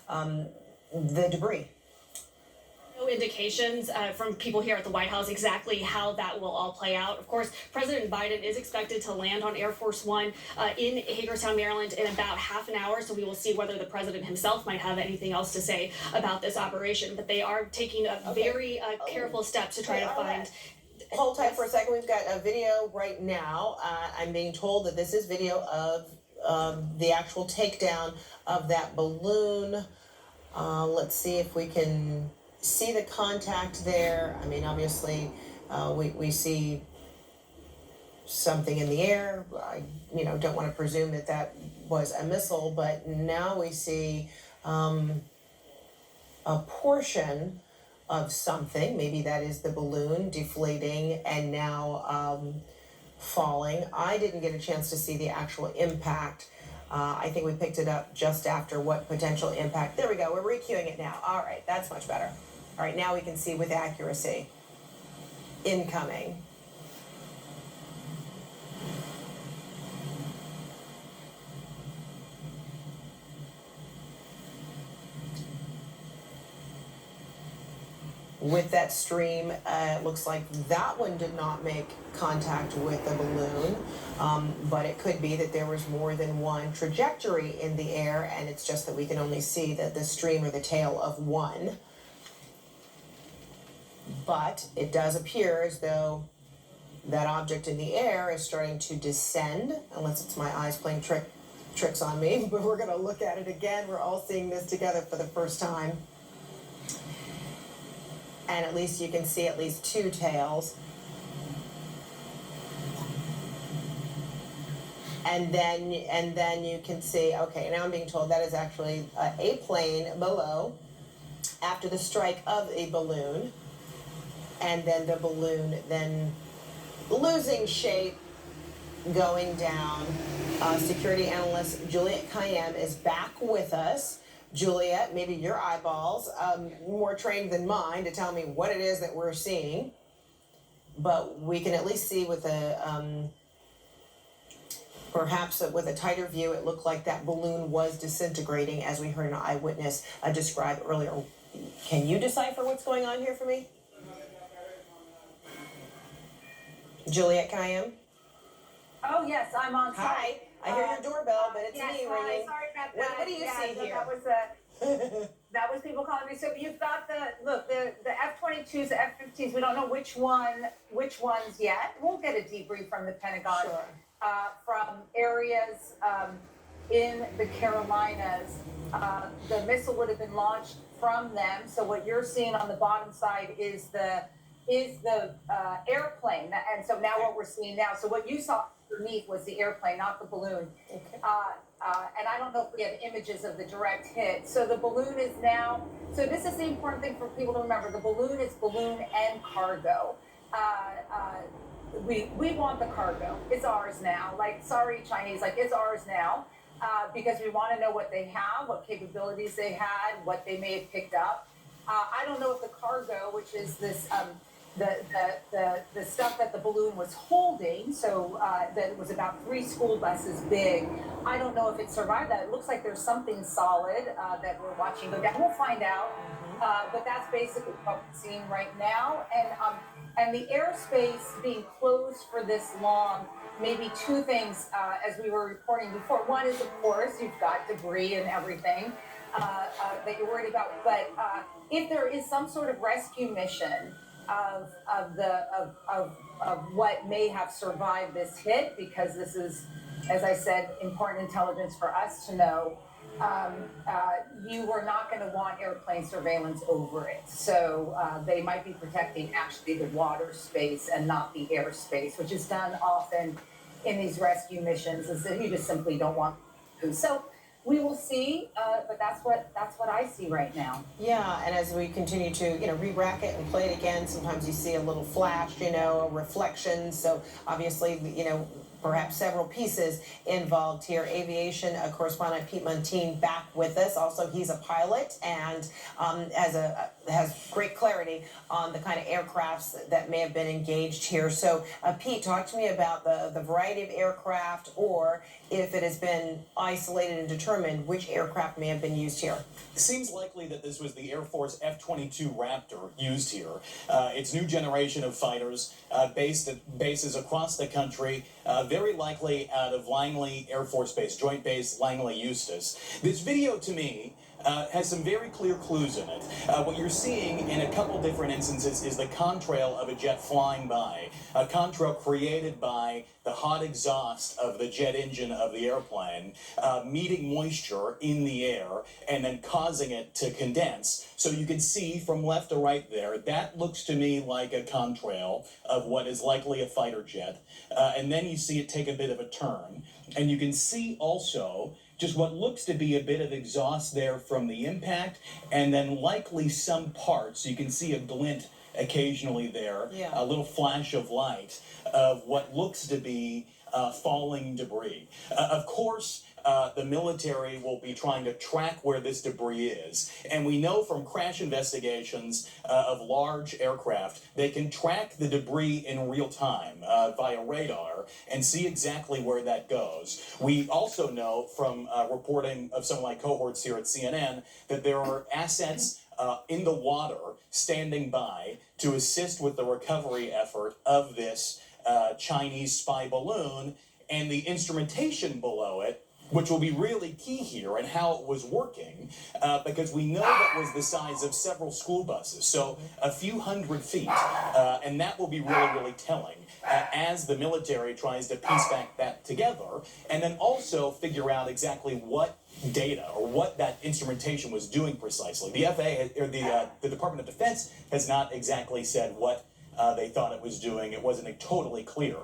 um, the debris. No indications from people here at the White House exactly how that will all play out. Of course, President Biden is expected to land on Air Force One in Hagerstown, Maryland in about half an hour. So we will see whether the president himself might have anything else to say about this operation. But they are taking a very careful steps to try to find. Hold tight for a second. We've got a video right now. I'm being told that this is video of the actual takedown of that balloon. Let's see if we can see the contact there. I mean, obviously, we see something in the air. I, don't want to presume that that was a missile, but now we see a portion of something. Maybe that is the balloon deflating and now falling. I didn't get a chance to see the actual impact. I think we picked it up just after what potential impact. There we go. We're recuing it now. All right, that's much better. All right, now we can see with accuracy. Incoming. With that stream, it looks like that one did not make contact with the balloon, but it could be that there was more than one trajectory in the air, and it's just that we can only see the stream or the tail of one. But it does appear as though that object in the air is starting to descend, unless it's my eyes playing tricks on me, but we're gonna look at it again. We're all seeing this together for the first time. And at least you can see at least two tails. And then you can see, okay, now I'm being told that is actually a plane below after the strike of a balloon. And then the balloon then losing shape, going down. Security analyst Juliette Kayyem is back with us. Juliette, maybe your eyeballs, more trained than mine to tell me what it is that we're seeing. But we can at least see with a, perhaps with a tighter view, it looked like that balloon was disintegrating, as we heard an eyewitness describe earlier. Can you decipher what's going on here for me? Juliette Kayyem? Oh, yes, I'm on site. Hi. I hear your doorbell, but it's yes, me hi, ringing. sorry about that. What do you see here? That was people calling me. So you've got the F-22s, the F-15s. We don't know which ones yet. We'll get a debrief from the Pentagon. Sure. From areas in the Carolinas. The missile would have been launched from them. So what you're seeing on the bottom side is the airplane. And so now what we're seeing now. So what you saw underneath was the airplane, not the balloon. Okay. And I don't know if we have images of the direct hit. So the balloon is now, so this is the important thing for people to remember. The balloon is balloon and cargo. We want the cargo. It's ours now. Like, sorry, Chinese, like it's ours now. Because we want to know what they have, what capabilities they had, what they may have picked up. I don't know if the cargo, which is this, the stuff that the balloon was holding, so that it was about 3 school buses big. I don't know if it survived that. It looks like there's something solid that we're watching go down. We'll find out. But that's basically what we're seeing right now. And the airspace being closed for this long, maybe 2 things, as we were reporting before. One is, of course, you've got debris and everything that you're worried about. But if there is some sort of rescue mission of what may have survived this hit, because this is, as I said, important intelligence for us to know, you were not going to want airplane surveillance over it. So they might be protecting actually the water space and not the airspace, which is done often in these rescue missions, is that you just simply don't want to. So we will see, but that's what I see right now. Yeah, and as we continue to, re-rack it and play it again, sometimes you see a little flash, a reflection. So obviously, perhaps several pieces involved here. Aviation correspondent Pete Montine back with us. Also, he's a pilot and has great clarity on the kind of aircrafts that may have been engaged here. So, Pete, talk to me about the variety of aircraft, or if it has been isolated and determined which aircraft may have been used here. It seems likely that this was the Air Force F-22 Raptor used here. It's new generation of fighters based at bases across the country, very likely out of Langley Air Force Base, Joint Base Langley Eustis. This video, to me, has some very clear clues in it. What you're seeing in a couple different instances is the contrail of a jet flying by, a contrail created by the hot exhaust of the jet engine of the airplane meeting moisture in the air and then causing it to condense. So you can see from left to right there, that looks to me like a contrail of what is likely a fighter jet. And then you see it take a bit of a turn. And you can see also just what looks to be a bit of exhaust there from the impact, and then likely some parts. You can see a glint occasionally there, a little flash of light of what looks to be falling debris. Of course, the military will be trying to track where this debris is. And we know from crash investigations of large aircraft, they can track the debris in real time via radar and see exactly where that goes. We also know from reporting of some of my cohorts here at CNN that there are assets in the water standing by to assist with the recovery effort of this Chinese spy balloon, and the instrumentation below it, which will be really key here and how it was working, because we know that was the size of several school buses, so a few hundred feet, and that will be really, really telling as the military tries to piece back that together, and then also figure out exactly what data or what that instrumentation was doing precisely. The FAA, or the Department of Defense, has not exactly said what they thought it was doing. It wasn't totally clear.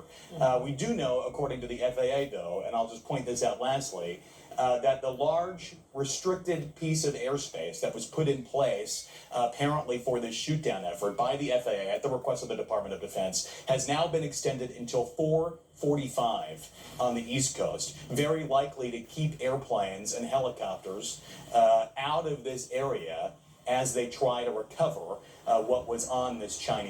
We do know, according to the FAA, though, and I'll just point this out lastly, that the large restricted piece of airspace that was put in place apparently for this shoot-down effort by the FAA at the request of the Department of Defense has now been extended until 4:45 on the East Coast, very likely to keep airplanes and helicopters out of this area as they try to recover what was on this Chinese